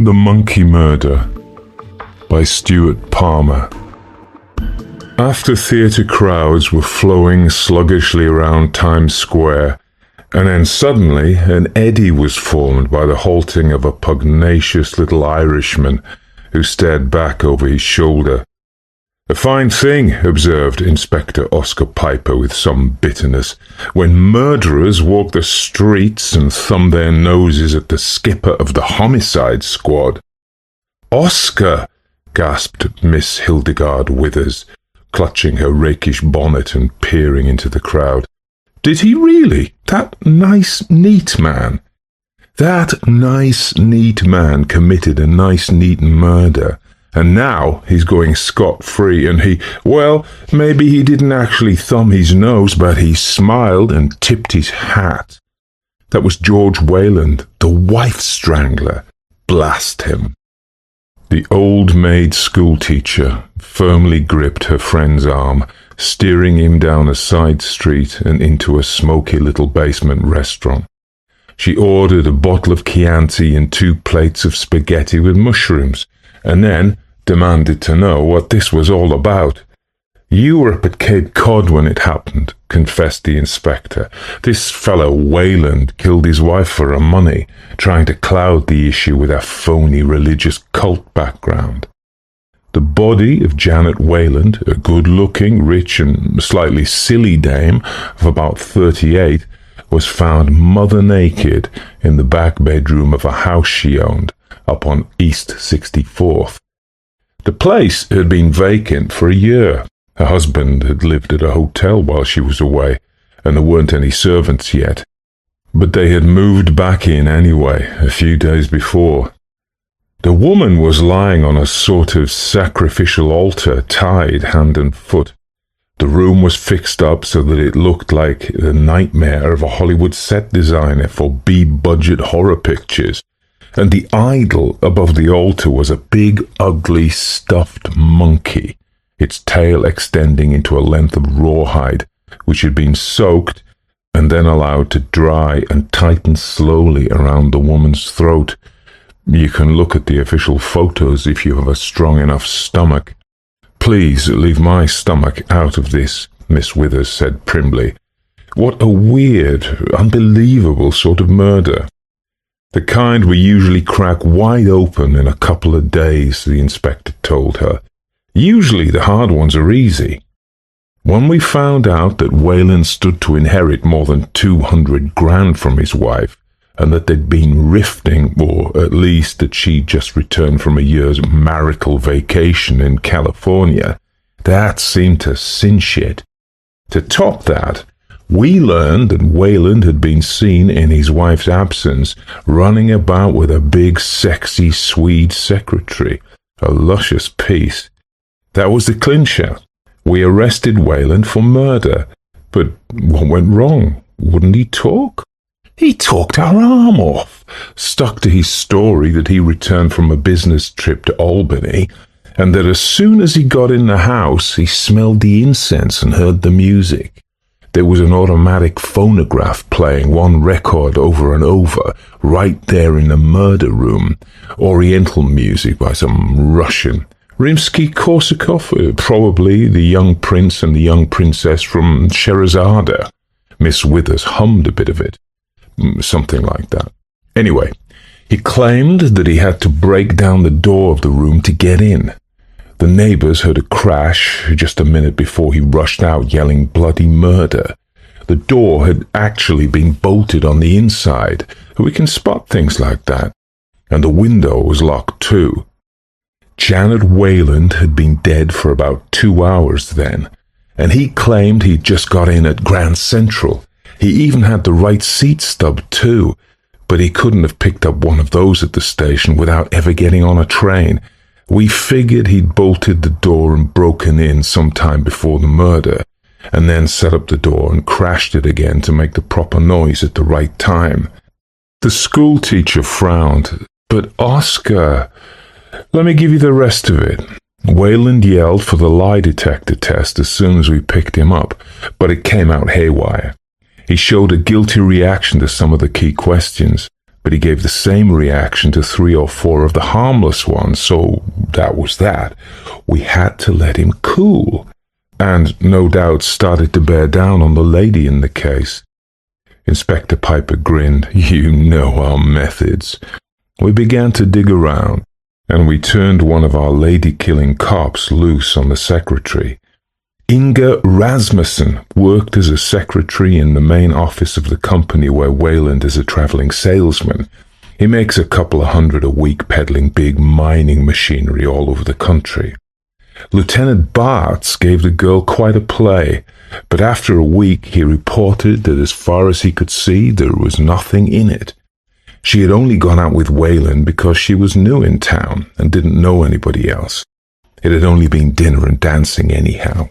The Monkey Murder by Stuart Palmer. After theatre crowds were flowing sluggishly around Times Square, and then suddenly an eddy was formed by the halting of a pugnacious little Irishman who stared back over his shoulder. "A fine thing," observed Inspector Oscar Piper with some bitterness, "when murderers walk the streets and thumb their noses at the skipper of the homicide squad." "Oscar!" gasped Miss Hildegarde Withers, clutching her rakish bonnet and peering into the crowd. "Did he really? That nice, neat man? That nice, neat man committed a nice, neat murder, and now he's going scot-free, and well, maybe he didn't actually thumb his nose, but he smiled and tipped his hat. That was George Wayland, the wife strangler. Blast him." The old-maid schoolteacher firmly gripped her friend's arm, steering him down a side street and into a smoky little basement restaurant. She ordered a bottle of Chianti and 2 plates of spaghetti with mushrooms, and then demanded to know what this was all about. "You were up at Cape Cod when it happened," confessed the inspector. "This fellow Wayland killed his wife for her money, trying to cloud the issue with a phony religious cult background." The body of Janet Wayland, a good-looking, rich and slightly silly dame of about 38, was found mother naked in the back bedroom of a house she owned up on East 64th. The place had been vacant for a year. Her husband had lived at a hotel while she was away, and there weren't any servants yet. But they had moved back in anyway, a few days before. The woman was lying on a sort of sacrificial altar, tied hand and foot. The room was fixed up so that it looked like the nightmare of a Hollywood set designer for B-budget horror pictures, and the idol above the altar was a big, ugly, stuffed monkey, its tail extending into a length of rawhide, which had been soaked and then allowed to dry and tighten slowly around the woman's throat. You can look at the official photos if you have a strong enough stomach. "Please leave my stomach out of this," Miss Withers said primly. "What a weird, unbelievable sort of murder. The kind we usually crack wide open in a couple of days," the inspector told her. "Usually the hard ones are easy. When we found out that Wayland stood to inherit more than 200 grand from his wife, and that they'd been rifting, or at least that she'd just returned from a year's marital vacation in California, that seemed to cinch it. To top that, we learned that Wayland had been seen in his wife's absence running about with a big, sexy Swede secretary, a luscious piece. That was the clincher. We arrested Wayland for murder. But what went wrong? Wouldn't he talk? He talked our arm off, stuck to his story that he returned from a business trip to Albany, and that as soon as he got in the house, he smelled the incense and heard the music. There was an automatic phonograph playing one record over and over, right there in the murder room. Oriental music by some Russian. Rimsky-Korsakov, probably the young prince and the young princess from Scheherazade. Miss Withers hummed a bit of it. Something like that. Anyway, he claimed that he had to break down the door of the room to get in. The neighbors heard a crash just a minute before he rushed out yelling bloody murder. The door had actually been bolted on the inside. We can spot things like that. And the window was locked too. Janet Wayland had been dead for about 2 hours then, and he claimed he'd just got in at Grand Central. He even had the right seat stub too, but he couldn't have picked up one of those at the station without ever getting on a train. We figured he'd bolted the door and broken in sometime before the murder, and then set up the door and crashed it again to make the proper noise at the right time. The schoolteacher frowned. "But Oscar, let me give you the rest of it. Wayland yelled for the lie detector test as soon as we picked him up, but it came out haywire. He showed a guilty reaction to some of the key questions. but he gave the same reaction to 3 or 4 of the harmless ones, so that was that. We had to let him cool, and no doubt started to bear down on the lady in the case. Inspector Piper grinned. You know our methods. We began to dig around, and we turned one of our lady-killing cops loose on the secretary. Inga Rasmussen worked as a secretary in the main office of the company where Wayland is a traveling salesman. He makes a couple of $100 a week peddling big mining machinery all over the country. Lieutenant Bartz gave the girl quite a play, but after a week he reported that as far as he could see there was nothing in it. She had only gone out with Wayland because she was new in town and didn't know anybody else. It had only been dinner and dancing anyhow.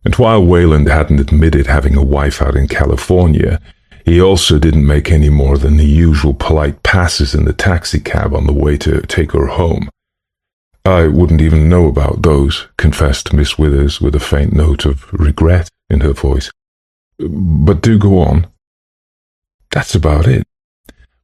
And while Wayland hadn't admitted having a wife out in California, he also didn't make any more than the usual polite passes in the taxicab on the way to take her home. I wouldn't even know about those, confessed Miss Withers with a faint note of regret in her voice. But do go on. That's about it.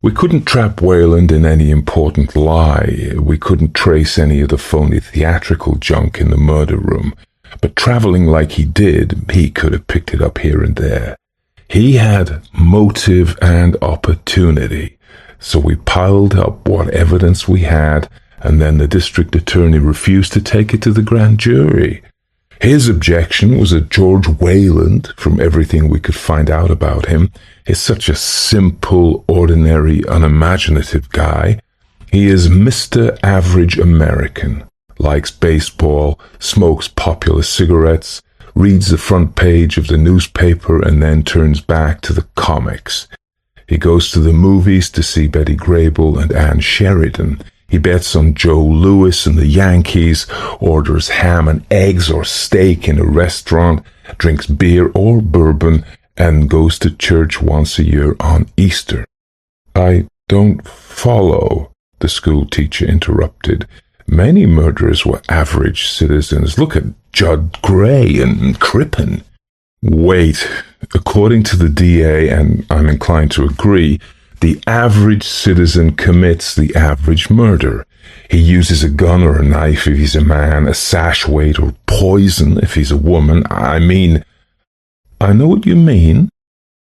We couldn't trap Wayland in any important lie. We couldn't trace any of the phony theatrical junk in the murder room. But traveling like he did, he could have picked it up here and there. He had motive and opportunity. So we piled up what evidence we had, and then the district attorney refused to take it to the grand jury. His objection was that George Wayland, from everything we could find out about him, is such a simple, ordinary, unimaginative guy. He is Mr. Average American, likes baseball, smokes popular cigarettes, reads the front page of the newspaper, and then turns back to the comics. He goes to the movies to see Betty Grable and Ann Sheridan. He bets on Joe Louis and the Yankees, orders ham and eggs or steak in a restaurant, drinks beer or bourbon, and goes to church once a year on Easter. I don't follow, the schoolteacher interrupted. Many murderers were average citizens. Look at Judd Gray and Crippen. Wait, according to the DA, and I'm inclined to agree, the average citizen commits the average murder. He uses a gun or a knife if he's a man, a sash weight or poison if he's a woman. I know what you mean.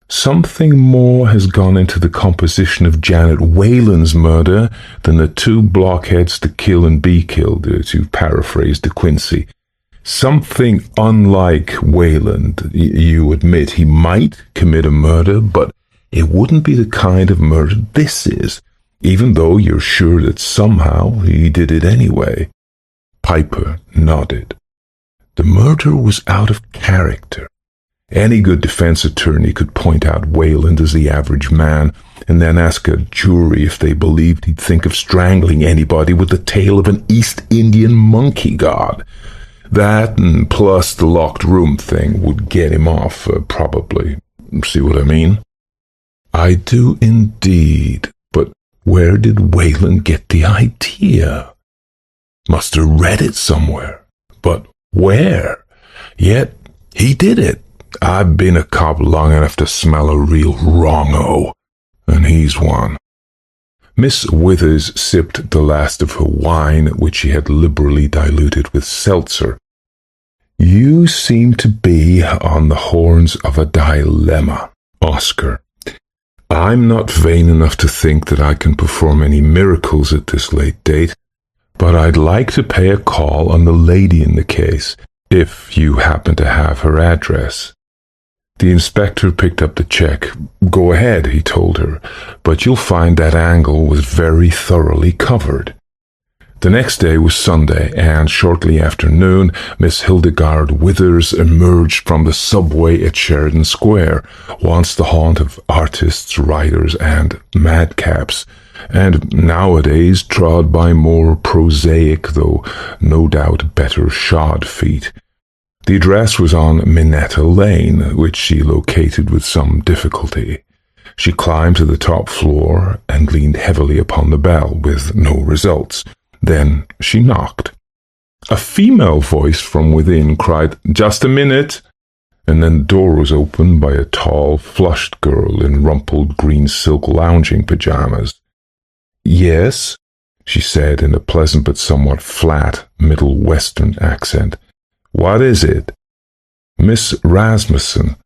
Something more has gone into the composition of Janet Wayland's murder than the 2 blockheads to kill and be killed, to paraphrase De Quincey. Something unlike Wayland. You admit he might commit a murder, but it wouldn't be the kind of murder this is, even though you're sure that somehow he did it anyway. Piper nodded. The murder was out of character. Any good defense attorney could point out Wayland as the average man and then ask a jury if they believed he'd think of strangling anybody with the tail of an East Indian monkey god. That, and plus the locked room thing, would get him off, probably. See what I mean? I do indeed, but where did Wayland get the idea? Must have read it somewhere. But where? Yet he did it. I've been a cop long enough to smell a real wrong-o, and he's one. Miss Withers sipped the last of her wine, which she had liberally diluted with seltzer. You seem to be on the horns of a dilemma, Oscar. I'm not vain enough to think that I can perform any miracles at this late date, but I'd like to pay a call on the lady in the case, if you happen to have her address. The inspector picked up the check. Go ahead, he told her, but you'll find that angle was very thoroughly covered. The next day was Sunday, and shortly after noon, Miss Hildegarde Withers emerged from the subway at Sheridan Square, once the haunt of artists, writers, and madcaps, and nowadays trod by more prosaic, though no doubt better shod feet. The address was on Minetta Lane, which she located with some difficulty. She climbed to the top floor and leaned heavily upon the bell, with no results. Then she knocked. A female voice from within cried, "Just a minute," and then the door was opened by a tall, flushed girl in rumpled green silk lounging pajamas. "Yes," she said in a pleasant but somewhat flat Middle Western accent. "What is it?" "Miss Rasmussen.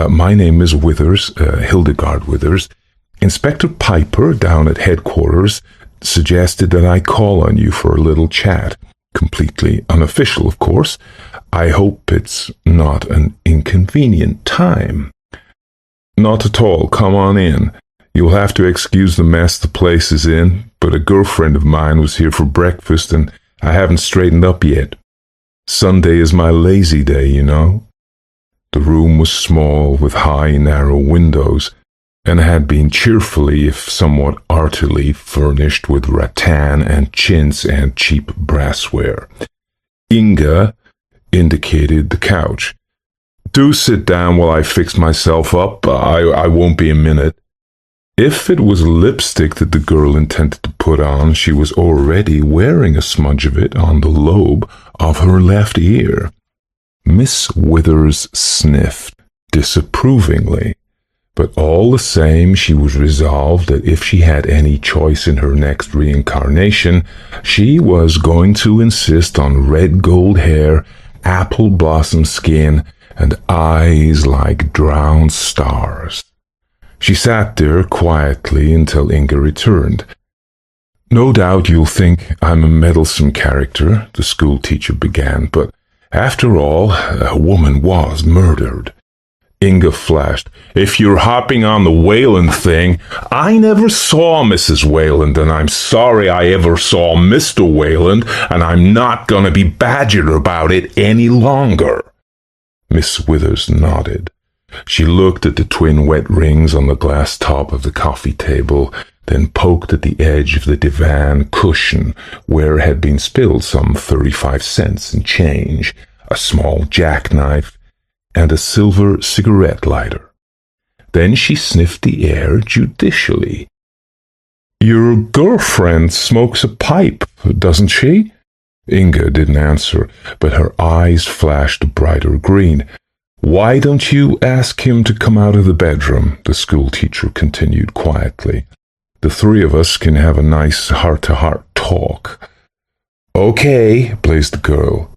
My name is Withers, Hildegarde Withers. Inspector Piper down at headquarters suggested that I call on you for a little chat. Completely unofficial, of course. I hope it's not an inconvenient time." "Not at all. Come on in. You'll have to excuse the mess the place is in, but a girlfriend of mine was here for breakfast and I haven't straightened up yet. Sunday is my lazy day, you know." The room was small, with high, narrow windows, and had been cheerfully, if somewhat artily, furnished with rattan and chintz and cheap brassware. Inga indicated the couch. "Do sit down while I fix myself up. I won't be a minute." If it was lipstick that the girl intended to put on, she was already wearing a smudge of it on the lobe of her left ear. Miss Withers sniffed disapprovingly, but all the same she was resolved that if she had any choice in her next reincarnation, she was going to insist on red gold hair, apple blossom skin, and eyes like drowned stars. She sat there quietly until Inga returned. "No doubt you'll think I'm a meddlesome character," the schoolteacher began, "but after all, a woman was murdered." Inga flashed. "If you're hopping on the Wayland thing, I never saw Mrs. Wayland, and I'm sorry I ever saw Mr. Wayland, and I'm not going to be badgered about it any longer." Miss Withers nodded. She looked at the twin wet rings on the glass top of the coffee table, then poked at the edge of the divan cushion where had been spilled some 35 cents in change, a small jackknife, and a silver cigarette lighter. Then she sniffed the air judicially. "Your girlfriend smokes a pipe, doesn't she?" Inga didn't answer, but her eyes flashed a brighter green. "Why don't you ask him to come out of the bedroom?" the schoolteacher continued quietly. "The three of us can have a nice heart-to-heart talk." "Okay," blazed the girl.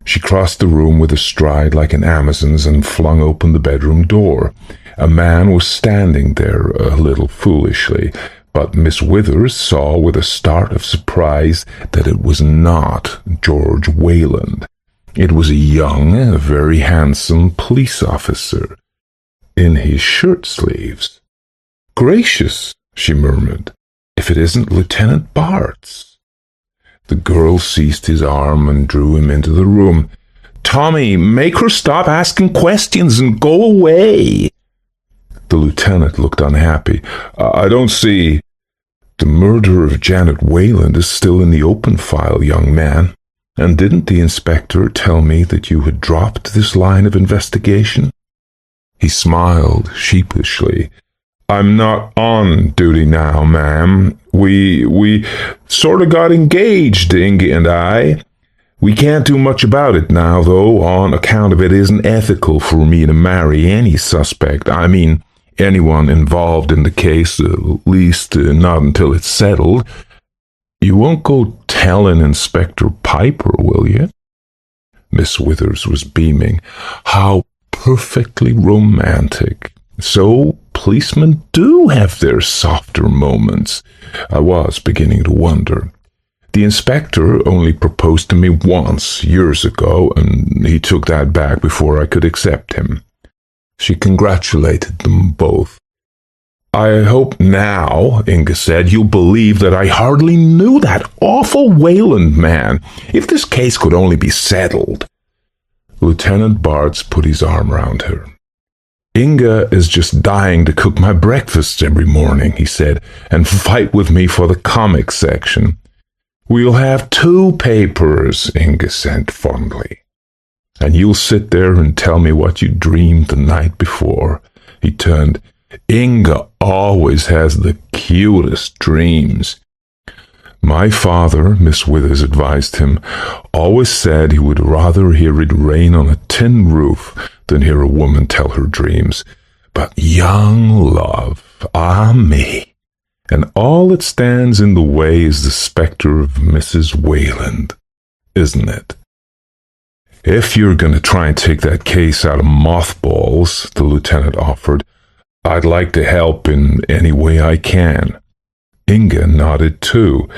She crossed the room with a stride like an Amazon's and flung open the bedroom door. A man was standing there, a little foolishly, but Miss Withers saw with a start of surprise that it was not George Wayland. It was a young, very handsome police officer, in his shirt sleeves. "Gracious," she murmured, "if it isn't Lieutenant Bartz." The girl seized his arm and drew him into the room. "Tommy, make her stop asking questions and go away." The lieutenant looked unhappy. I don't see." "The murder of Janet Wayland is still in the open file, young man. And didn't the inspector tell me that you had dropped this line of investigation?" He smiled sheepishly. "I'm not on duty now, ma'am. We sort of got engaged, Inga and I. We can't do much about it now, though, on account of it isn't ethical for me to marry any suspect. I mean, anyone involved in the case, at least not until it's settled. You won't go telling Inspector Piper, will you?" Miss Withers was beaming. How perfectly romantic. So policemen do have their softer moments. I was beginning to wonder. The inspector only proposed to me once, years ago, and he took that back before I could accept him. She congratulated them both. "I hope now," Inga said, "you'll believe that I hardly knew that awful Wayland man. If this case could only be settled." Lieutenant Bartz put his arm around her. "Inga is just dying to cook my breakfast every morning," he said, "and fight with me for the comic section." "We'll have 2 papers," Inga said fondly. "And you'll sit there and tell me what you dreamed the night before." He turned. "Inga always has the cutest dreams." "My father," Miss Withers advised him, "always said he would rather hear it rain on a tin roof than hear a woman tell her dreams. But young love, ah me, and all that stands in the way is the spectre of Mrs. Wayland, isn't it? If you're going to try and take that case out of mothballs, the lieutenant offered, I'd like to help in any way I can. Inga nodded too.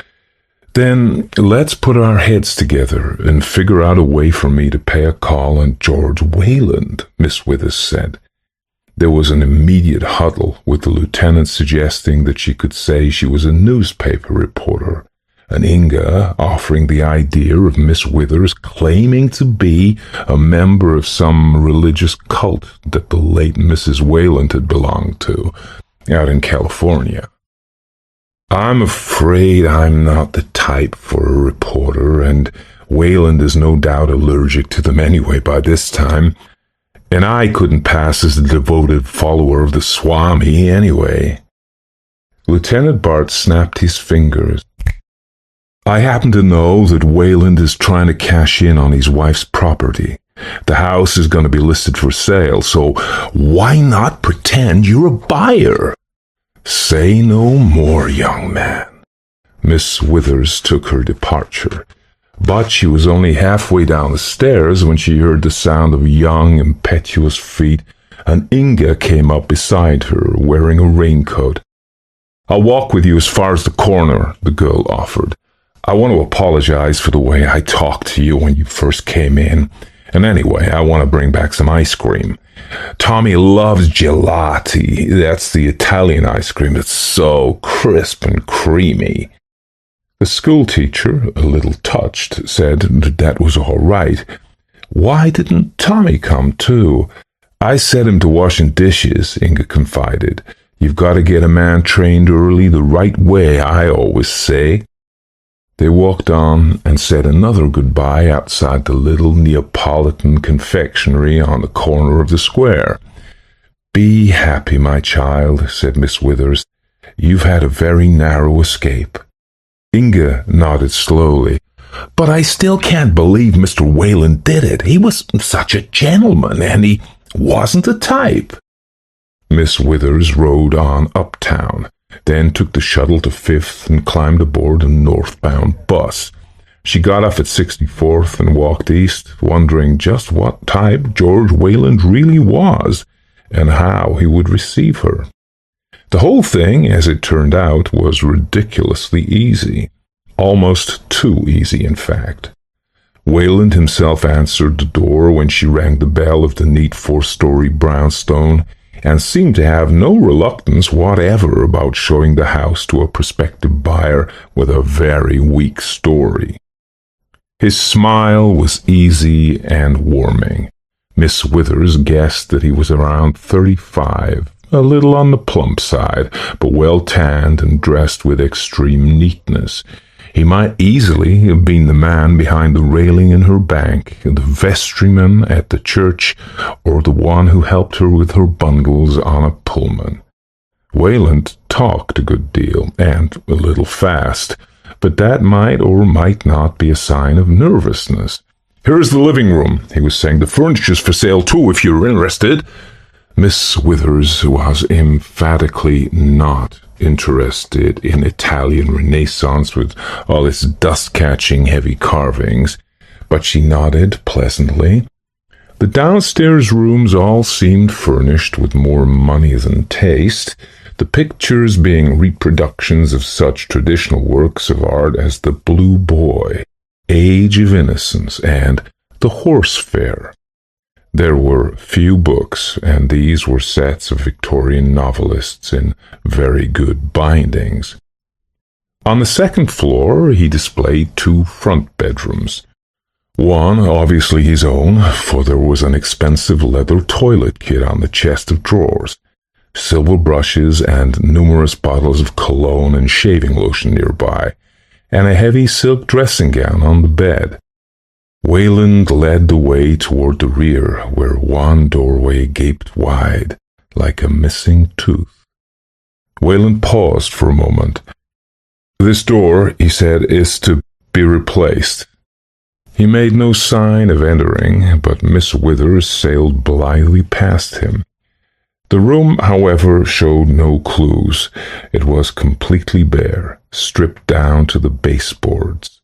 Then let's put our heads together and figure out a way for me to pay a call on George Wayland, Miss Withers said. There was an immediate huddle, with the lieutenant suggesting that she could say she was a newspaper reporter, and Inga offering the idea of Miss Withers claiming to be a member of some religious cult that the late Mrs. Wayland had belonged to, out in California. I'm afraid I'm not the type for a reporter, and Wayland is no doubt allergic to them anyway by this time, and I couldn't pass as a devoted follower of the Swami anyway. Lieutenant Bart snapped his fingers. I happen to know that Wayland is trying to cash in on his wife's property. The house is going to be listed for sale, so why not pretend you're a buyer? Say no more, young man. Miss Withers took her departure, but she was only halfway down the stairs when she heard the sound of young, impetuous feet, and Inga came up beside her, wearing a raincoat. I'll walk with you as far as the corner, the girl offered. I want to apologize for the way I talked to you when you first came in, and anyway, I want to bring back some ice cream. Tommy loves gelati. That's the Italian ice cream that's so crisp and creamy. The schoolteacher, a little touched, said that was all right. Why didn't Tommy come, too? I set him to washing dishes, Inga confided. You've got to get a man trained early the right way, I always say. They walked on and said another goodbye outside the little Neapolitan confectionery on the corner of the square. Be happy, my child, said Miss Withers. You've had a very narrow escape. Inga nodded slowly. But I still can't believe Mr. Wayland did it. He was such a gentleman, and he wasn't a type. Miss Withers rode on uptown, then took the shuttle to Fifth and climbed aboard a northbound bus. She got off at 64th and walked east, wondering just what type George Wayland really was and how he would receive her. The whole thing, as it turned out, was ridiculously easy. Almost too easy, in fact. Wayland himself answered the door when she rang the bell of the neat 4-story brownstone, and seemed to have no reluctance whatever about showing the house to a prospective buyer with a very weak story. His smile was easy and warming. Miss Withers guessed that he was around 35, a little on the plump side, but well tanned and dressed with extreme neatness. He might easily have been the man behind the railing in her bank, the vestryman at the church, or the one who helped her with her bundles on a Pullman. Wayland talked a good deal, and a little fast, but that might or might not be a sign of nervousness. "Here's the living room," he was saying. "The furniture's for sale, too, if you're interested." Miss Withers was emphatically not interested in Italian Renaissance with all its dust-catching heavy carvings, but she nodded pleasantly. The downstairs rooms all seemed furnished with more money than taste, the pictures being reproductions of such traditional works of art as The Blue Boy, Age of Innocence, and The Horse Fair. There were few books, and these were sets of Victorian novelists in very good bindings. On the second floor he displayed 2 front bedrooms. One, obviously his own, for there was an expensive leather toilet kit on the chest of drawers, silver brushes and numerous bottles of cologne and shaving lotion nearby, and a heavy silk dressing gown on the bed. Wayland led the way toward the rear, where one doorway gaped wide, like a missing tooth. Wayland paused for a moment. "This door," he said, "is to be replaced." He made no sign of entering, but Miss Withers sailed blithely past him. The room, however, showed no clues. It was completely bare, stripped down to the baseboards.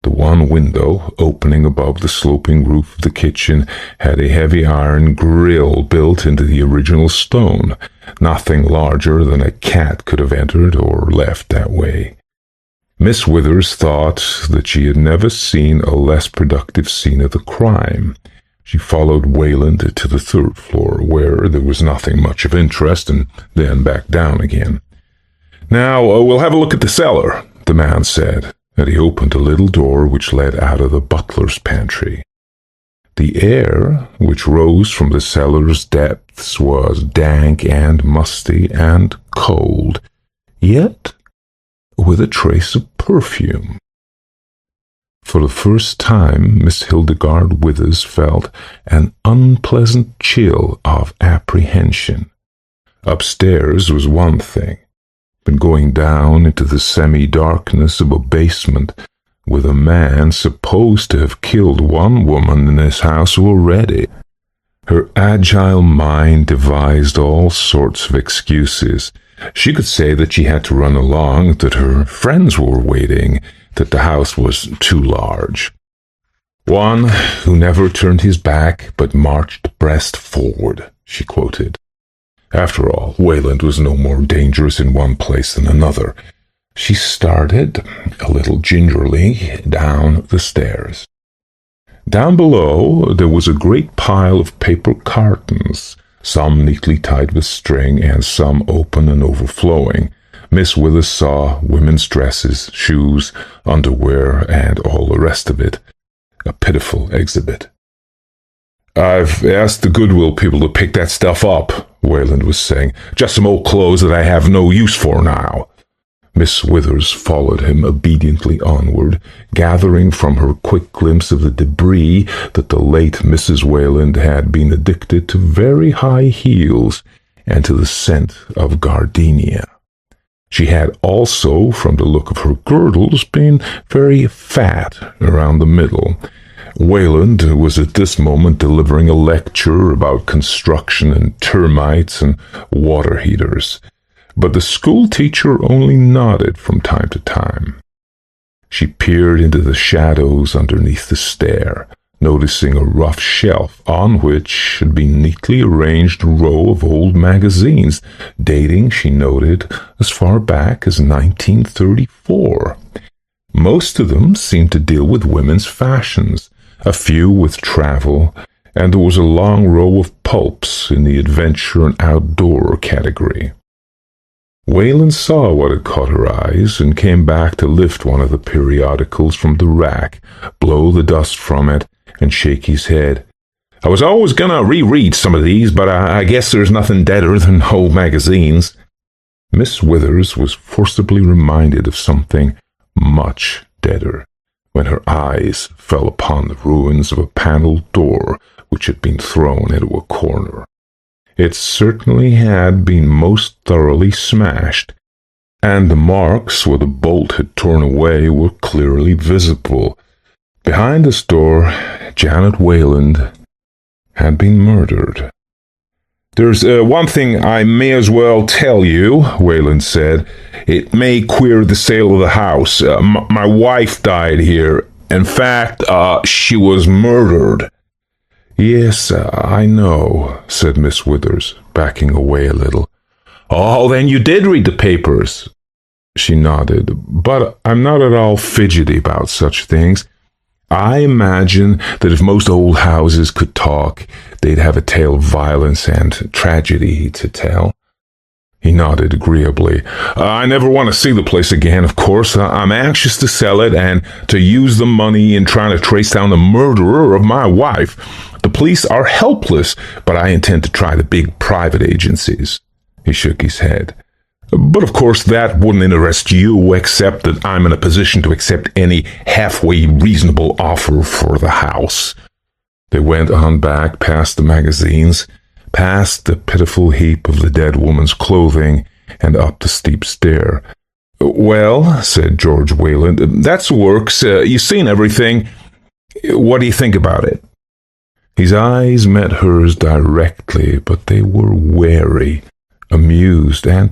The one window, opening above the sloping roof of the kitchen, had a heavy iron grille built into the original stone. Nothing larger than a cat could have entered or left that way. Miss Withers thought that she had never seen a less productive scene of the crime. She followed Wayland to the third floor, where there was nothing much of interest, and then back down again. "Now, we'll have a look at the cellar," the man said, and he opened a little door which led out of the butler's pantry. The air which rose from the cellar's depths was dank and musty and cold, yet with a trace of perfume. For the first time, Miss Hildegarde Withers felt an unpleasant chill of apprehension. Upstairs was one thing, but going down into the semi-darkness of a basement with a man supposed to have killed one woman in his house already. Her agile mind devised all sorts of excuses. She could say that she had to run along, that her friends were waiting, that the house was too large. "One who never turned his back, but marched breast forward," she quoted. After all, Wayland was no more dangerous in one place than another. She started, a little gingerly, down the stairs. Down below there was a great pile of paper cartons, some neatly tied with string and some open and overflowing. Miss Withers saw women's dresses, shoes, underwear, and all the rest of it. A pitiful exhibit. "I've asked the Goodwill people to pick that stuff up," Wayland was saying. "Just some old clothes that I have no use for now." Miss Withers followed him obediently onward, gathering from her quick glimpse of the debris that the late Mrs. Wayland had been addicted to very high heels and to the scent of gardenia. She had also, from the look of her girdles, been very fat around the middle. Wayland was at this moment delivering a lecture about construction and termites and water heaters, but the schoolteacher only nodded from time to time. She peered into the shadows underneath the stair, noticing a rough shelf on which had been neatly arranged a row of old magazines, dating, she noted, as far back as 1934. Most of them seemed to deal with women's fashions, a few with travel, and there was a long row of pulps in the adventure and outdoor category. Wayland saw what had caught her eyes and came back to lift one of the periodicals from the rack, blow the dust from it, and shake his head. "I was always going to reread some of these, but I guess there's nothing deader than old magazines." Miss Withers was forcibly reminded of something much deader when her eyes fell upon the ruins of a panelled door which had been thrown into a corner. It certainly had been most thoroughly smashed, and the marks where the bolt had torn away were clearly visible. Behind this door, Janet Wayland had been murdered. "There's one thing I may as well tell you," Wayland said. "It may queer the sale of the house. My wife died here. In fact, she was murdered." "Yes, I know," said Miss Withers, backing away a little. "Oh, then you did read the papers." She nodded, "But I'm not at all fidgety about such things. I imagine that if most old houses could talk, they'd have a tale of violence and tragedy to tell." He nodded agreeably. "I never want to see the place again, of course. I'm anxious to sell it and to use the money in trying to trace down the murderer of my wife. The police are helpless, but I intend to try the big private agencies." He shook his head. "But of course that wouldn't interest you, except that I'm in a position to accept any halfway reasonable offer for the house." They went on back past the magazines, past the pitiful heap of the dead woman's clothing, and up the steep stair. "Well," said George Wayland, "that's the works. You've seen everything. What do you think about it?" His eyes met hers directly, but they were wary, amused, and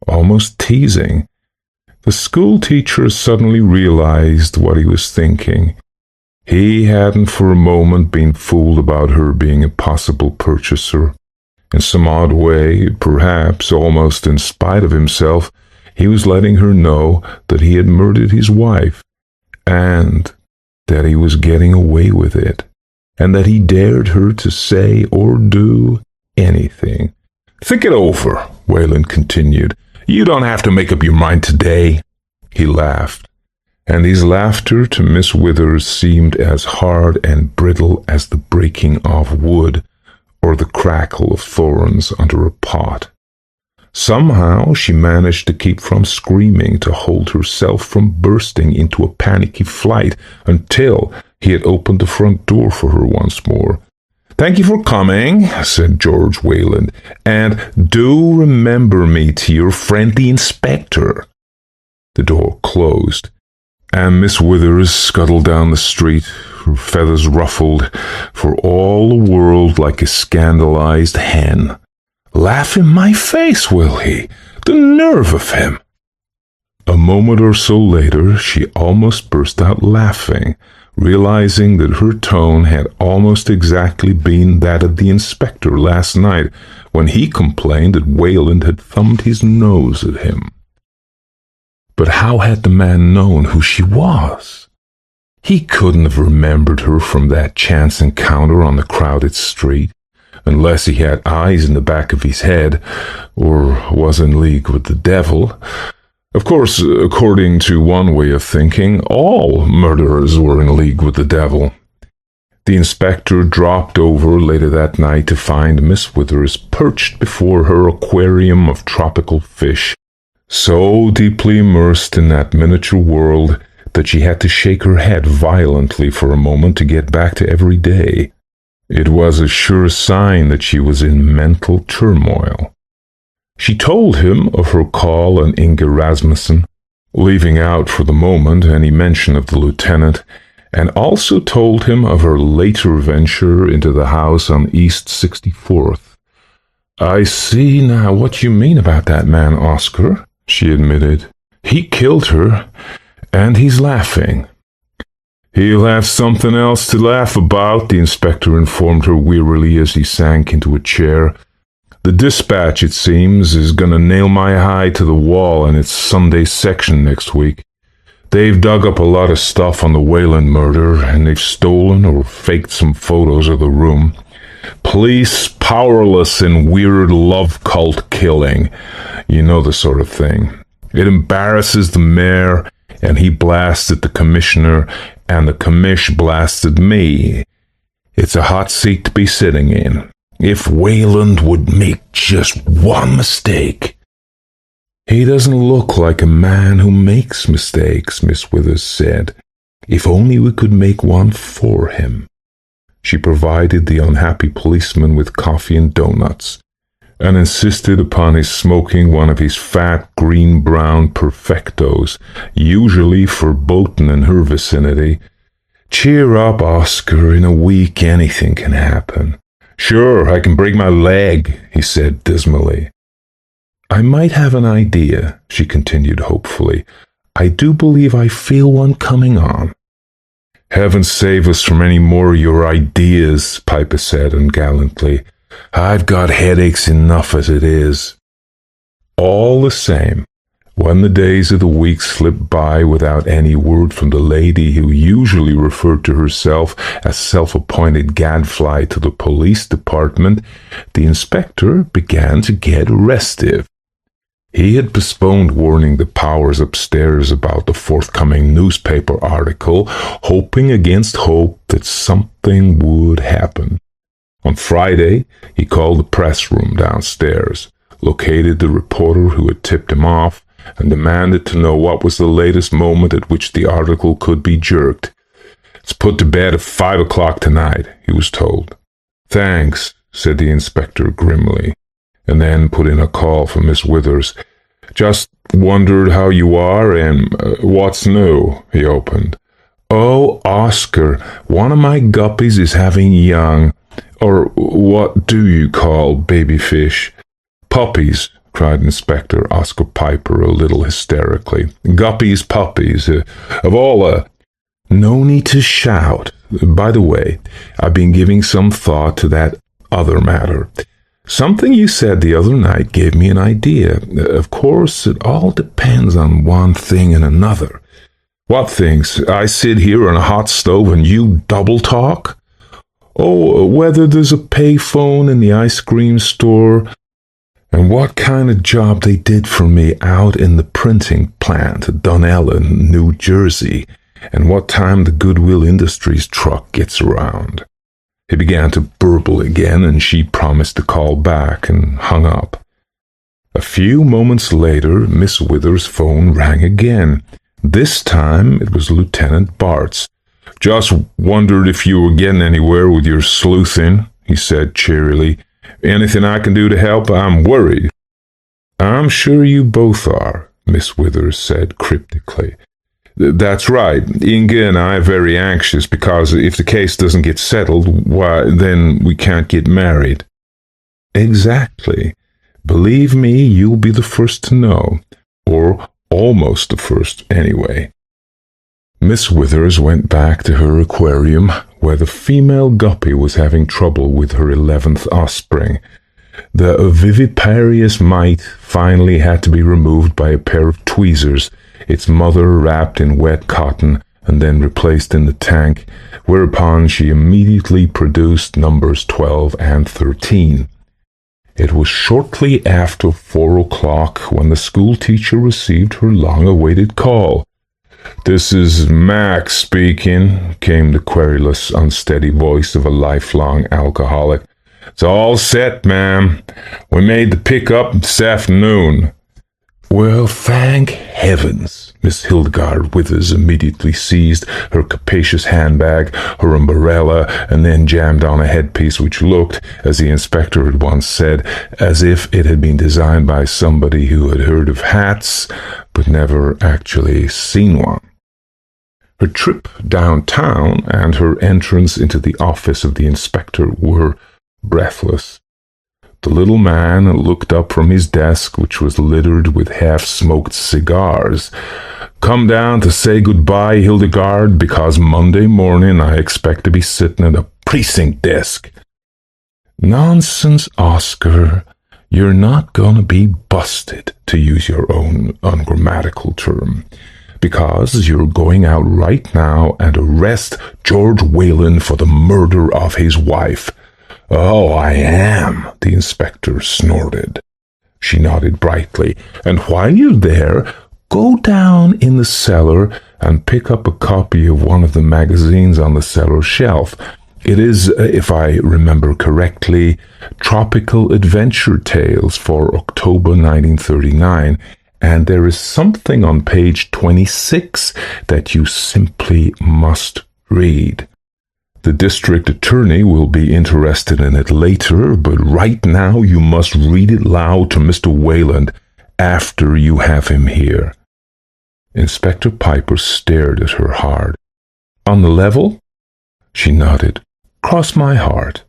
almost teasing. The schoolteacher suddenly realized what he was thinking. He hadn't for a moment been fooled about her being a possible purchaser. In some odd way, perhaps almost in spite of himself, he was letting her know that he had murdered his wife, and that he was getting away with it, and that he dared her to say or do anything. "Think it over," Wayland continued. "You don't have to make up your mind today." He laughed, and his laughter to Miss Withers seemed as hard and brittle as the breaking of wood or the crackle of thorns under a pot. Somehow she managed to keep from screaming, to hold herself from bursting into a panicky flight until he had opened the front door for her once more. "Thank you for coming," said George Wayland, "and do remember me to your friendly inspector." The door closed, and Miss Withers scuttled down the street, her feathers ruffled, for all the world like a scandalized hen. "Laugh in my face, will he? The nerve of him!" A moment or so later, she almost burst out laughing, realizing that her tone had almost exactly been that of the inspector last night when he complained that Wayland had thumbed his nose at him. But how had the man known who she was? He couldn't have remembered her from that chance encounter on the crowded street, unless he had eyes in the back of his head, or was in league with the devil. Of course, according to one way of thinking, all murderers were in league with the devil. The inspector dropped over later that night to find Miss Withers perched before her aquarium of tropical fish, so deeply immersed in that miniature world that she had to shake her head violently for a moment to get back to every day. It was a sure sign that she was in mental turmoil. She told him of her call on Inge Rasmussen, leaving out for the moment any mention of the lieutenant, and also told him of her later venture into the house on East 64th. "I see now what you mean about that man, Oscar," she admitted. "He killed her, and he's laughing." "He'll have something else to laugh about," the inspector informed her wearily as he sank into a chair. "The Dispatch, it seems, is going to nail my hide to the wall in its Sunday section next week. They've dug up a lot of stuff on the Wayland murder, and they've stolen or faked some photos of the room. Police powerless in weird love cult killing. You know the sort of thing. It embarrasses the mayor, and he blasted the commissioner, and the commish blasted me. It's a hot seat to be sitting in. If Wayland would make just one mistake." "He doesn't look like a man who makes mistakes," Miss Withers said. "If only we could make one for him." She provided the unhappy policeman with coffee and donuts, and insisted upon his smoking one of his fat green-brown perfectos, usually verboten in her vicinity. "Cheer up, Oscar. In a week anything can happen." "Sure, I can break my leg," he said dismally. "I might have an idea," she continued hopefully. "I do believe I feel one coming on." "Heaven save us from any more of your ideas," Piper said ungallantly. "I've got headaches enough as it is." All the same, when the days of the week slipped by without any word from the lady who usually referred to herself as self-appointed gadfly to the police department, the inspector began to get restive. He had postponed warning the powers upstairs about the forthcoming newspaper article, hoping against hope that something would happen. On Friday, he called the press room downstairs, located the reporter who had tipped him off, and demanded to know what was the latest moment at which the article could be jerked. "It's put to bed at 5 o'clock tonight," he was told. "Thanks," said the inspector grimly, and then put in a call for Miss Withers. "Just wondered how you are, and what's new," he opened. "Oh, Oscar, one of my guppies is having young, or what do you call baby fish?" "Puppies," cried Inspector Oscar Piper a little hysterically. "Guppies, puppies, of all No need to shout. By the way, I've been giving some thought to that other matter. Something you said the other night gave me an idea. Of course, it all depends on one thing and another." "What things? I sit here on a hot stove and you double talk?" "Oh, whether there's a payphone in the ice cream store, and what kind of job they did for me out in the printing plant at Dunellen, New Jersey, and what time the Goodwill Industries truck gets around." He began to burble again, and she promised to call back and hung up. A few moments later, Miss Withers' phone rang again. This time it was Lieutenant Bart's. "Just wondered if you were getting anywhere with your sleuthing," he said cheerily. "Anything I can do to help? I'm worried." "I'm sure you both are," Miss Withers said cryptically. "That's right. Inga and I are very anxious because if the case doesn't get settled, why, then we can't get married." "Exactly. Believe me, you'll be the first to know. Or almost the first, anyway." Miss Withers went back to her aquarium, where the female guppy was having trouble with her 11th offspring. The viviparous mite finally had to be removed by a pair of tweezers, its mother wrapped in wet cotton and then replaced in the tank, whereupon she immediately produced numbers 12 and 13. It was shortly after 4 o'clock when the schoolteacher received her long-awaited call. "This is Max speaking," came the querulous, unsteady voice of a lifelong alcoholic. "It's all set, ma'am. We made the pick-up this afternoon." "Well, thank heavens!" Miss Hildegarde Withers immediately seized her capacious handbag, her umbrella, and then jammed on a headpiece which looked, as the inspector had once said, as if it had been designed by somebody who had heard of hats, but never actually seen one. Her trip downtown and her entrance into the office of the inspector were breathless. The little man looked up from his desk, which was littered with half-smoked cigars. "Come down to say goodbye, Hildegarde, because Monday morning I expect to be sitting at a precinct desk." "Nonsense, Oscar. You're not going to be busted, to use your own ungrammatical term, because you're going out right now and arrest George Whalen for the murder of his wife." "Oh, I am," the inspector snorted. She nodded brightly. "And while you're there, go down in the cellar and pick up a copy of one of the magazines on the cellar shelf. It is, if I remember correctly, Tropical Adventure Tales for October 1939, and there is something on page 26 that you simply must read. The district attorney will be interested in it later, but right now you must read it loud to Mr. Wayland after you have him here." Inspector Piper stared at her hard. "On the level?" She nodded. "Cross my heart."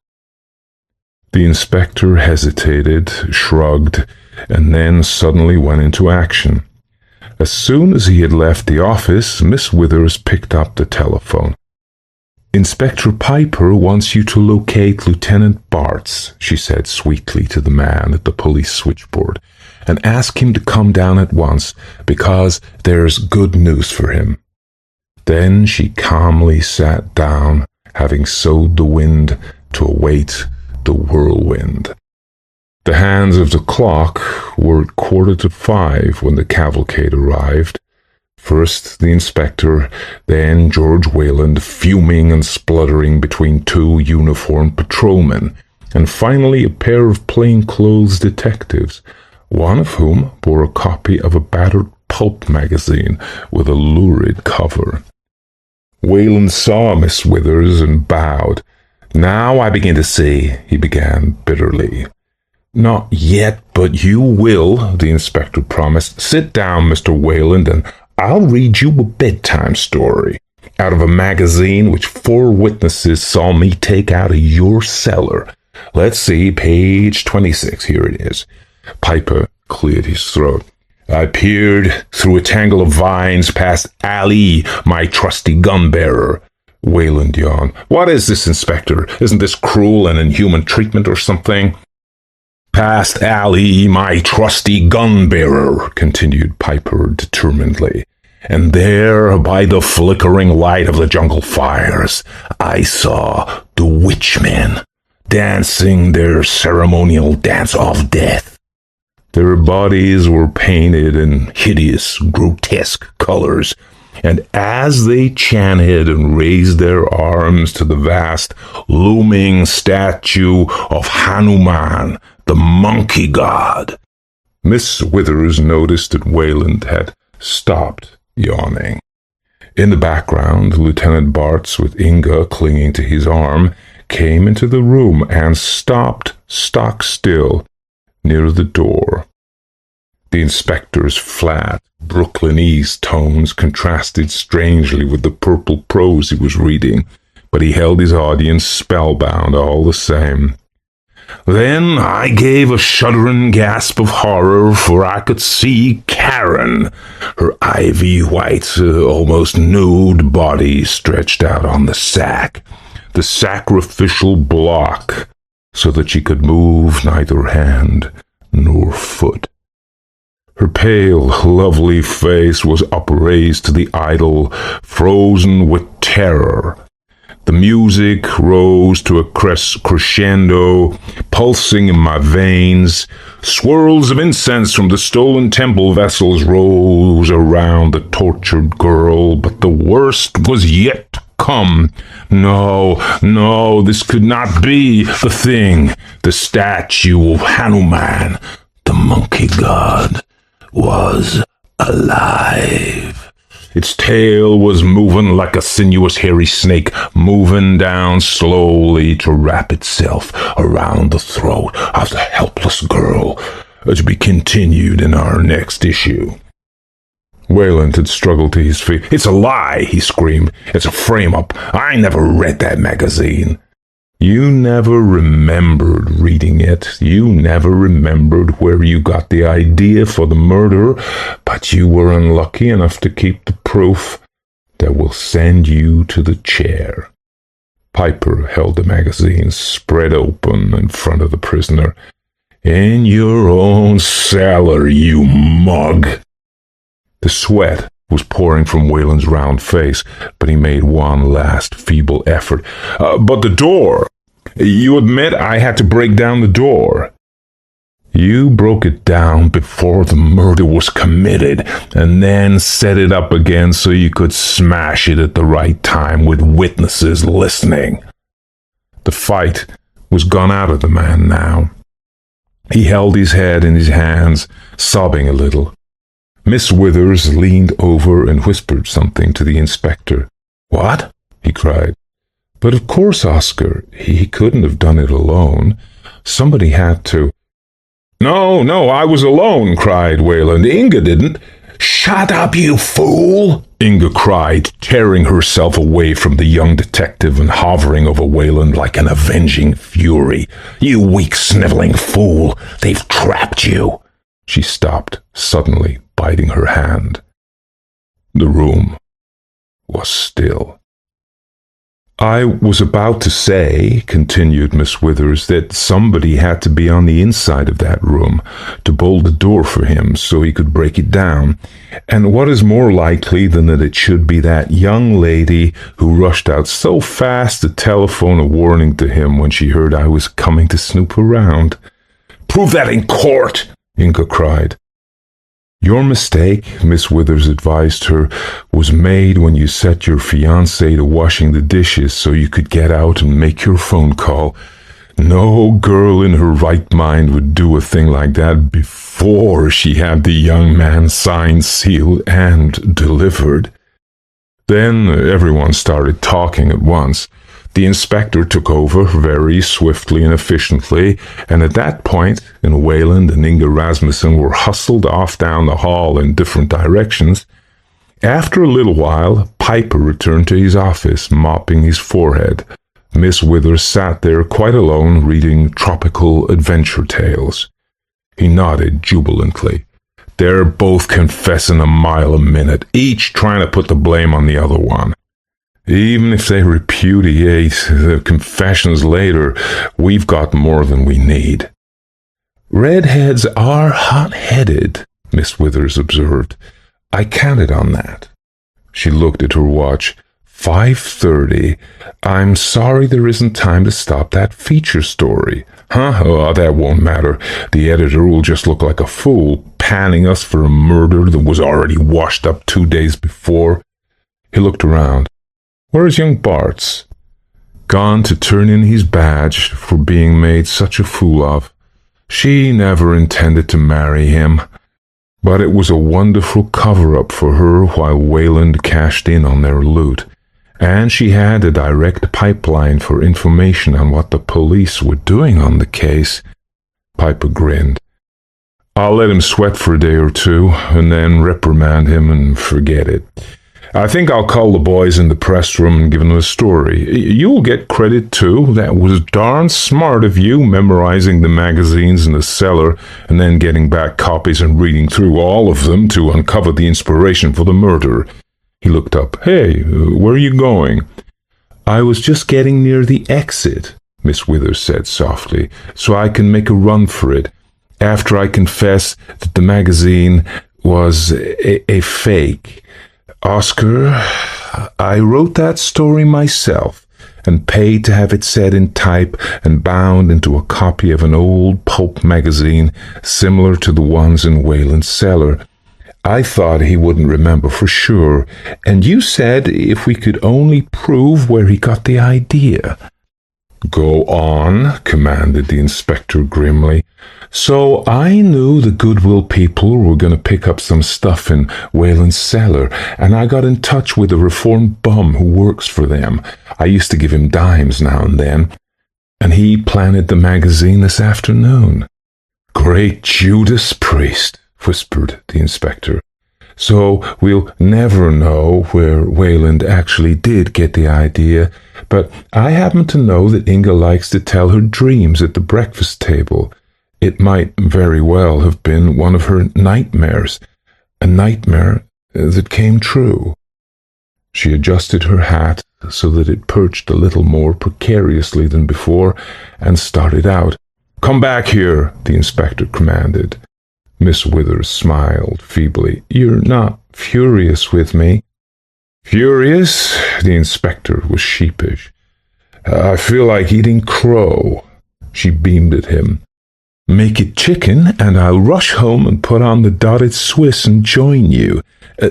The inspector hesitated, shrugged, and then suddenly went into action. As soon as he had left the office, Miss Withers picked up the telephone. "Inspector Piper wants you to locate Lieutenant Bart's," she said sweetly to the man at the police switchboard, "and ask him to come down at once, because there's good news for him." Then she calmly sat down, having sowed the wind, to await the whirlwind. The hands of the clock were at 4:45 when the cavalcade arrived. First the inspector, then George Wayland, fuming and spluttering between two uniformed patrolmen, and finally a pair of plainclothes detectives, one of whom bore a copy of a battered pulp magazine with a lurid cover. Wayland saw Miss Withers and bowed. "Now I begin to see," he began bitterly. "Not yet, but you will," the inspector promised. "Sit down, Mr. Wayland, and I'll read you a bedtime story." out of a magazine which 4 witnesses saw me take out of your cellar. Let's see, page 26. Here it is. Piper cleared his throat. I peered through a tangle of vines past Ali, my trusty gun-bearer. Wayland yawned. What is this, Inspector? Isn't this cruel and inhuman treatment or something? Past Ali, my trusty gun-bearer, continued Piper determinedly. And there, by the flickering light of the jungle fires, I saw the witchmen dancing their ceremonial dance of death. Their bodies were painted in hideous, grotesque colors, and as they chanted and raised their arms to the vast, looming statue of Hanuman, the monkey god, Miss Withers noticed that Wayland had stopped yawning. In the background, Lieutenant Bartz, with Inga clinging to his arm, came into the room and stopped stock still near the door. The inspector's flat, Brooklynese tones contrasted strangely with the purple prose he was reading, but he held his audience spellbound all the same. Then I gave a shuddering gasp of horror, for I could see Karen, her ivy-white, almost nude body stretched out on the sack, the sacrificial block, so that she could move neither hand nor foot. Her pale, lovely face was upraised to the idol, frozen with terror. The music rose to a crescendo, pulsing in my veins. Swirls of incense from the stolen temple vessels rose around the tortured girl, but the worst was yet to come. No, this could not be the thing. The statue of Hanuman, the monkey god, was alive. Its tail was moving like a sinuous hairy snake, moving down slowly to wrap itself around the throat of the helpless girl, to be continued in our next issue. Wayland had struggled to his feet. It's a lie, he screamed. It's a frame-up. I never read that magazine. You never remembered reading it. You never remembered where you got the idea for the murder, but you were unlucky enough to keep the proof that will send you to the chair. Piper held the magazine spread open in front of the prisoner. In your own cellar, you mug. The sweat was pouring from Wayland's round face, but he made one last feeble effort. But the door! You admit I had to break down the door. You broke it down before the murder was committed, and then set it up again so you could smash it at the right time with witnesses listening. The fight was gone out of the man now. He held his head in his hands, sobbing a little. Miss Withers leaned over and whispered something to the inspector. What? He cried. But of course, Oscar, he couldn't have done it alone. Somebody had to. No, I was alone, cried Wayland. Inga didn't. Shut up, you fool! Inga cried, tearing herself away from the young detective and hovering over Wayland like an avenging fury. You weak, sniveling fool! They've trapped you! She stopped, suddenly biting her hand. The room was still. I was about to say, continued Miss Withers, that somebody had to be on the inside of that room to bolt the door for him so he could break it down. And what is more likely than that it should be that young lady who rushed out so fast to telephone a warning to him when she heard I was coming to snoop around? Prove that in court! Inga cried. Your mistake, Miss Withers advised her, was made when you set your fiancé to washing the dishes so you could get out and make your phone call. No girl in her right mind would do a thing like that before she had the young man signed, sealed, and delivered. Then everyone started talking at once. The inspector took over very swiftly and efficiently, and at that point, Wayland and Inga Rasmussen were hustled off down the hall in different directions. After a little while, Piper returned to his office, mopping his forehead. Miss Withers sat there quite alone, reading tropical adventure tales. He nodded jubilantly. They're both confessing a mile a minute, each trying to put the blame on the other one. Even if they repudiate their confessions later, we've got more than we need. Redheads are hot-headed, Miss Withers observed. I counted on that. She looked at her watch. 5:30. I'm sorry there isn't time to stop that feature story. Huh? Oh, that won't matter. The editor will just look like a fool, panning us for a murder that was already washed up 2 days before. He looked around. Where's young Bart's? Gone to turn in his badge for being made such a fool of. She never intended to marry him. But it was a wonderful cover-up for her while Wayland cashed in on their loot. And she had a direct pipeline for information on what the police were doing on the case. Piper grinned. I'll let him sweat for a day or two, and then reprimand him and forget it. I think I'll call the boys in the press room and give them the story. You'll get credit, too. That was darn smart of you, memorizing the magazines in the cellar and then getting back copies and reading through all of them to uncover the inspiration for the murder. He looked up. Hey, where are you going? I was just getting near the exit, Miss Withers said softly, so I can make a run for it, after I confess that the magazine was a fake. Oscar, I wrote that story myself and paid to have it set in type and bound into a copy of an old pulp magazine similar to the ones in Wayland's cellar. I thought he wouldn't remember for sure, and you said if we could only prove where he got the idea. Go on, commanded the inspector grimly. So I knew the Goodwill people were going to pick up some stuff in Wayland's cellar, and I got in touch with a reformed bum who works for them. I used to give him dimes now and then, and he planted the magazine this afternoon. Great Judas Priest, whispered the inspector. So we'll never know where Wayland actually did get the idea, but I happen to know that Inga likes to tell her dreams at the breakfast table. It might very well have been one of her nightmares, a nightmare that came true. She adjusted her hat so that it perched a little more precariously than before, and started out. Come back here, the inspector commanded. Miss Withers smiled feebly. You're not furious with me? Furious? The inspector was sheepish. I feel like eating crow. She beamed at him. Make it chicken, and I'll rush home and put on the dotted Swiss and join you.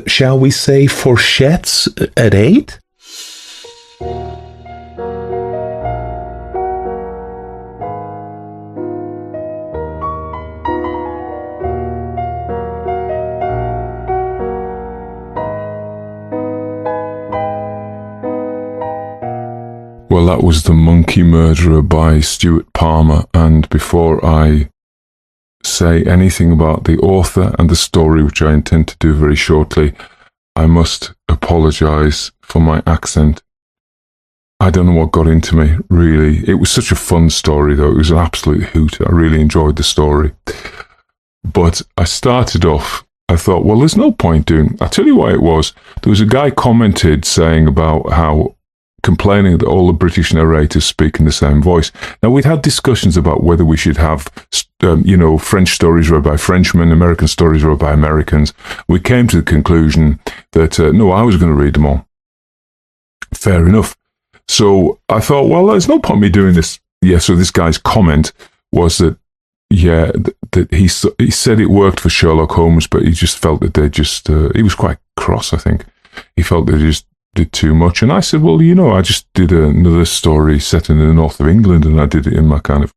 Shall we say fourchettes at 8? Well, that was The Monkey Murderer by Stuart Palmer, and before I say anything about the author and the story, which I intend to do very shortly, I must apologise for my accent. I don't know what got into me, really. It was such a fun story, though. It was an absolute hoot. I really enjoyed the story. But I started off, I thought, well, there's no point doing... I'll tell you why it was. There was a guy commented saying about how complaining that all the British narrators speak in the same voice. Now, we'd had discussions about whether we should have, French stories read by Frenchmen, American stories read by Americans. We came to the conclusion that, no, I was going to read them all. Fair enough. So I thought, well, there's no point me doing this. Yeah, so this guy's comment was that, that he said it worked for Sherlock Holmes, but he just felt that he was quite cross, I think. He felt they just did too much. And I said, well, I just did another story set in the north of England, and I did it in my kind of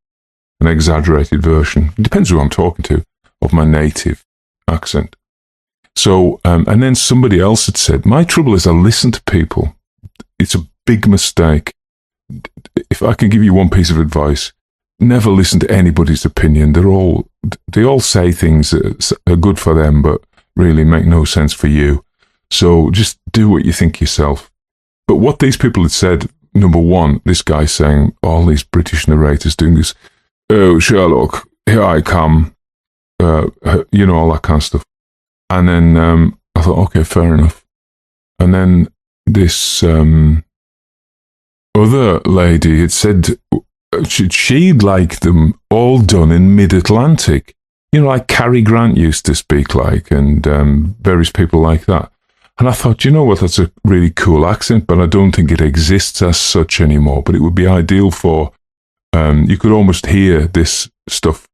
an exaggerated version. It depends who I'm talking to, of my native accent. So, and then somebody else had said, my trouble is I listen to people. It's a big mistake. If I can give you one piece of advice, never listen to anybody's opinion. They all say things that are good for them, but really make no sense for you. So just do what you think yourself. But what these people had said, number one, this guy saying, all these British narrators doing this, oh, Sherlock, here I come, all that kind of stuff. And then I thought, okay, fair enough. And then this other lady had said she'd like them all done in mid-Atlantic. Like Cary Grant used to speak like, and various people like that. And I thought, you know what, that's a really cool accent, but I don't think it exists as such anymore. But it would be ideal for, you could almost hear this stuff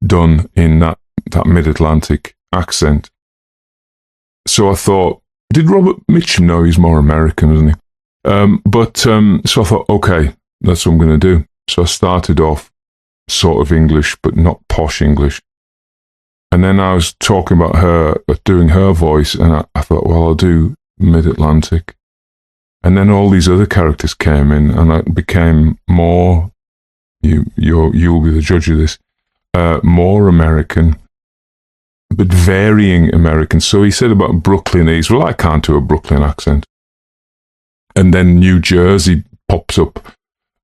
done in that mid-Atlantic accent. So I thought, did Robert Mitchum know he's more American, isn't he? So I thought, okay, that's what I'm going to do. So I started off sort of English, but not posh English. And then I was talking about her, doing her voice, and I thought, well, I'll do mid-Atlantic. And then all these other characters came in, and I became more, you'll be the judge of this, more American, but varying American. So he said about Brooklynese. Well, I can't do a Brooklyn accent. And then New Jersey pops up,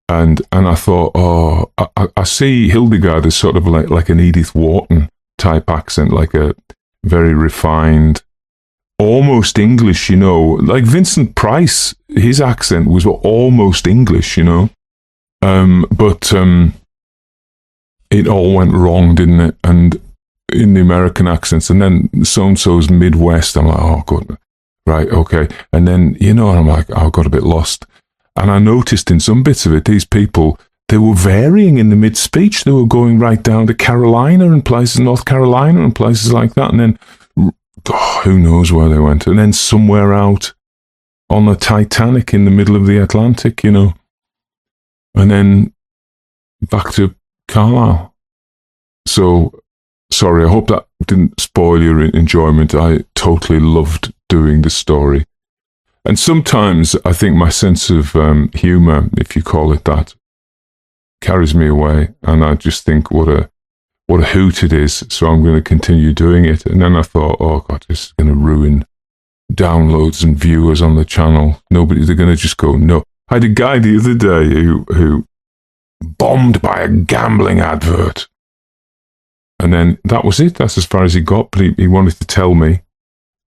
and I thought, oh, I see Hildegarde as sort of like an Edith Wharton type accent, like a very refined, almost English, like Vincent Price, his accent was almost English, but it all went wrong, didn't it? And in the American accents, and then so-and-so's Midwest, I'm like, oh, good, right, okay. And then, I'm like, I got a bit lost. And I noticed in some bits of it, these people, they were varying in the mid-speech. They were going right down to Carolina and places, North Carolina and places like that. And then, who knows where they went. And then somewhere out on the Titanic in the middle of the Atlantic, And then back to Carlisle. So, sorry, I hope that didn't spoil your enjoyment. I totally loved doing the story. And sometimes I think my sense of humour, if you call it that, carries me away, and I just think what a hoot it is, so I'm going to continue doing it. And then I thought, oh God, this is going to ruin downloads and viewers on the channel. They're going to just go, no. I had a guy the other day who bombed by a gambling advert. And then that was it. That's as far as he got, but he wanted to tell me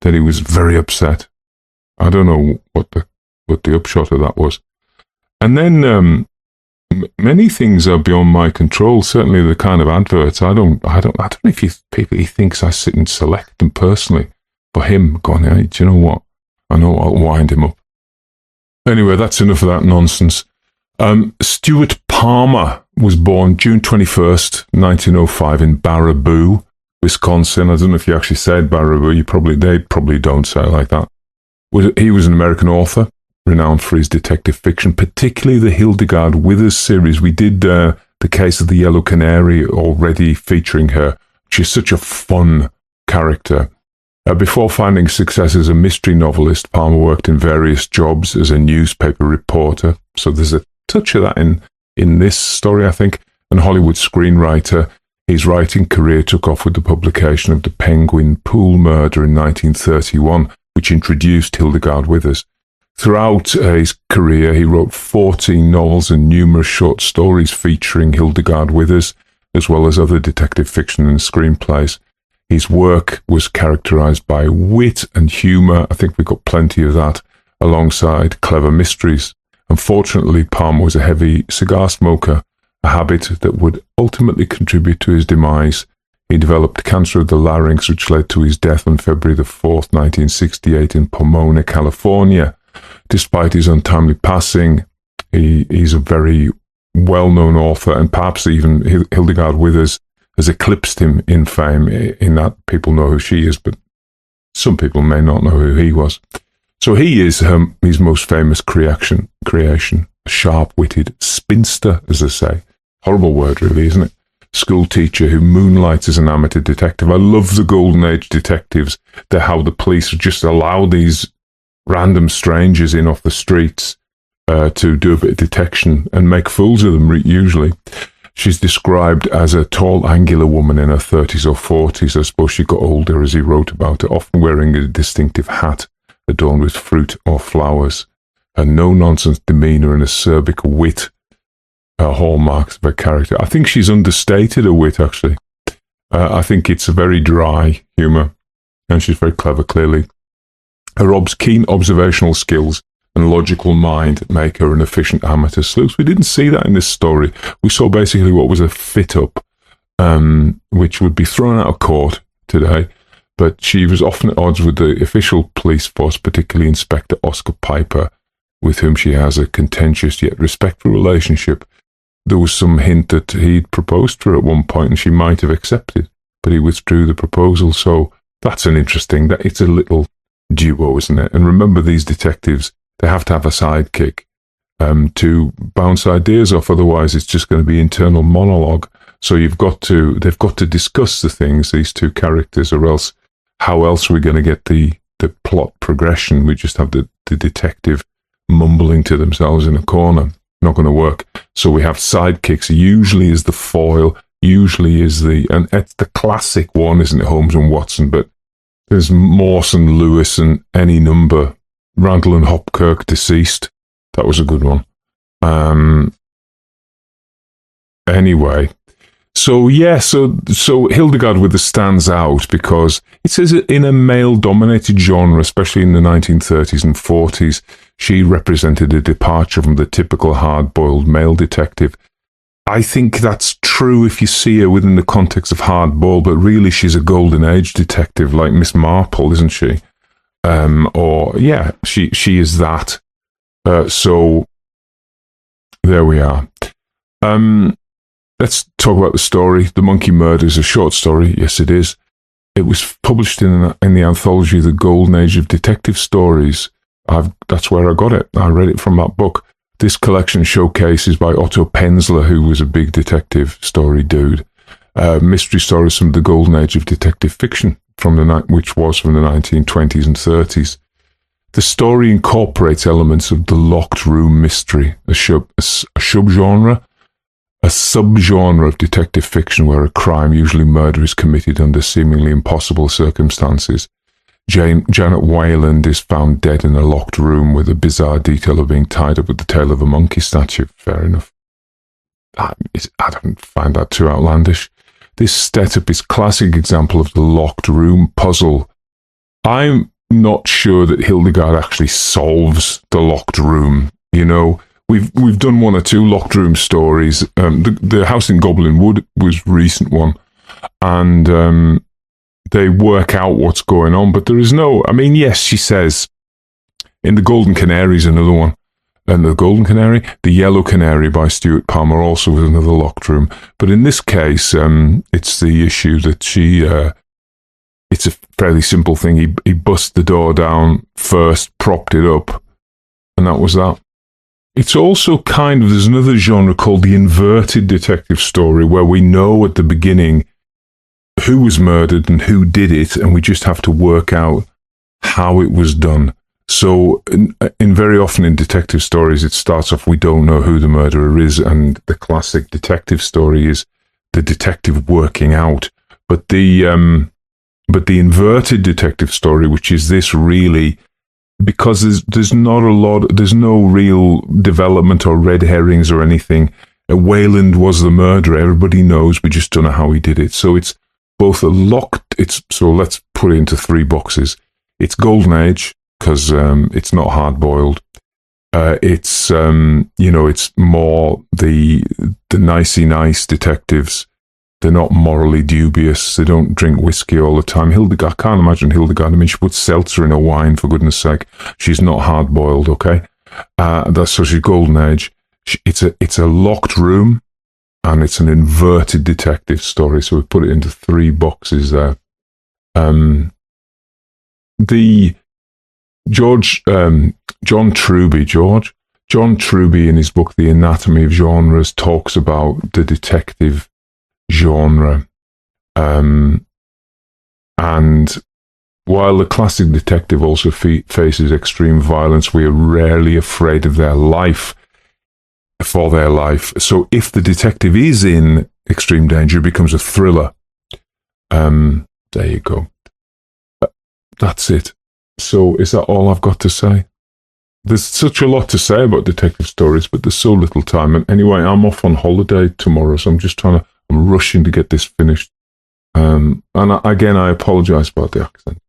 that he was very upset. I don't know what the upshot of that was. And then many things are beyond my control. Certainly the kind of adverts. I don't know if he thinks I sit and select them personally. For him, going, hey, do you know what? I know I'll wind him up. Anyway, that's enough of that nonsense. Stuart Palmer was born June 21st, 1905 in Baraboo, Wisconsin. I don't know if you actually said Baraboo. They probably don't say it like that. He was an American author, renowned for his detective fiction, particularly the Hildegarde Withers series. We did the Case of the Yellow Canary already, featuring her. She's such a fun character. Before finding success as a mystery novelist, Palmer worked in various jobs as a newspaper reporter. So there's a touch of that in this story, I think. And Hollywood screenwriter. His writing career took off with the publication of The Penguin Pool Murder in 1931, which introduced Hildegarde Withers. Throughout his career, he wrote 14 novels and numerous short stories featuring Hildegarde Withers, as well as other detective fiction and screenplays. His work was characterized by wit and humor. I think we've got plenty of that, alongside clever mysteries. Unfortunately, Palmer was a heavy cigar smoker, a habit that would ultimately contribute to his demise. He developed cancer of the larynx, which led to his death on February the 4th, 1968 in Pomona, California. Despite his untimely passing, he's a very well-known author, and perhaps even Hildegarde Withers has eclipsed him in fame, in that people know who she is, but some people may not know who he was. So he is his most famous creation, a sharp-witted spinster, as they say. Horrible word, really, isn't it? School teacher who moonlights as an amateur detective. I love the Golden Age detectives. They're how the police just allow these random strangers in off the streets to do a bit of detection and make fools of them, usually. She's described as a tall, angular woman in her 30s or 40s. I suppose she got older as he wrote about her, often wearing a distinctive hat adorned with fruit or flowers. Her no-nonsense demeanour and acerbic wit are hallmarks of her character. I think she's understated her wit, actually. I think it's a very dry humour, and she's very clever, clearly. Her keen observational skills and logical mind make her an efficient amateur sleuth. We didn't see that in this story. We saw basically what was a fit-up, which would be thrown out of court today, but she was often at odds with the official police force, particularly Inspector Oscar Piper, with whom she has a contentious yet respectful relationship. There was some hint that he'd proposed to her at one point and she might have accepted, but he withdrew the proposal. So that's it's a little duo, isn't it? And remember, these detectives, they have to have a sidekick to bounce ideas off, otherwise it's just going to be internal monologue. So they've got to discuss the things, these two characters, or else how else are we going to get the plot progression? We just have the detective mumbling to themselves in a corner. Not going to work. So we have sidekicks, usually is the foil, usually is and it's the classic one, isn't it, Holmes and Watson, but there's Morse and Lewis and any number. Randall and Hopkirk, deceased. That was a good one. Anyway, so Hildegarde Withers stands out because it says in a male-dominated genre, especially in the 1930s and 40s, she represented a departure from the typical hard-boiled male detective. I think that's true if you see her within the context of hard-boiled, but really she's a golden age detective like Miss Marple, isn't she? She is that. So there we are. Let's talk about the story. The Monkey Murder is a short story. Yes, it is. It was published in the anthology The Golden Age of Detective Stories. That's where I got it. I read it from that book. This collection showcases by Otto Penzler, who was a big detective story dude, mystery stories from the Golden Age of detective fiction, which was from the 1920s and 30s. The story incorporates elements of the locked room mystery, a subgenre of detective fiction where a crime, usually murder, is committed under seemingly impossible circumstances. Janet Wayland is found dead in a locked room with a bizarre detail of being tied up with the tail of a monkey statue. Fair enough. I don't find that too outlandish. This setup is a classic example of the locked room puzzle. I'm not sure that Hildegarde actually solves the locked room. You know, we've done one or two locked room stories. The House in Goblin Wood was a recent one, and they work out what's going on, but there is no. I mean, yes, she says in The Golden Canary is another one. And The Golden Canary, The Yellow Canary by Stuart Palmer also was another locked room. But in this case, it's the issue that it's a fairly simple thing. He bust the door down first, propped it up, and that was that. It's also there's another genre called the inverted detective story, where we know at the beginning who was murdered and who did it, and we just have to work out how it was done. So, in very often in detective stories, it starts off, we don't know who the murderer is, and the classic detective story is the detective working out. But the inverted detective story, which is this, really, because there's not a lot, there's no real development or red herrings or anything. Wayland was the murderer. Everybody knows. We just don't know how he did it. So it's both so let's put it into three boxes. It's Golden Age, because it's not hard-boiled. It's it's more the nicey-nice detectives. They're not morally dubious. They don't drink whiskey all the time. Hildegarde, I can't imagine Hildegarde. I mean, she puts seltzer in her wine, for goodness sake. She's not hard-boiled, okay? So she's Golden Age. It's a locked room, and it's an inverted detective story. So we put it into three boxes there. John Truby in his book The Anatomy of Genres talks about the detective genre, and while the classic detective also faces extreme violence, we are rarely afraid of their life. So if the detective is in extreme danger, it becomes a thriller. There you go. That's it. So is that all I've got to say? There's such a lot to say about detective stories, but there's so little time. And anyway, I'm off on holiday tomorrow, so I'm rushing to get this finished. Again, I apologize about the accent.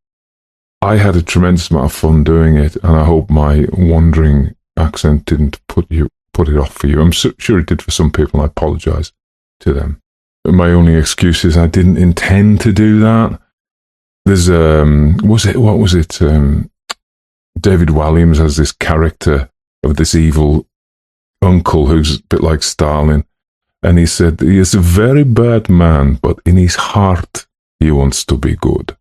I had a tremendous amount of fun doing it, and I hope my wandering accent didn't put it off for you. I'm sure it did for some people, and I apologize to them. My only excuse is I didn't intend to do that. There's David Walliams has this character of this evil uncle who's a bit like Stalin, and he said he is a very bad man, but in his heart he wants to be good.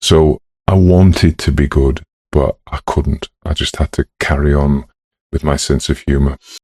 So I wanted to be good, but I couldn't. I just had to carry on with my sense of humor.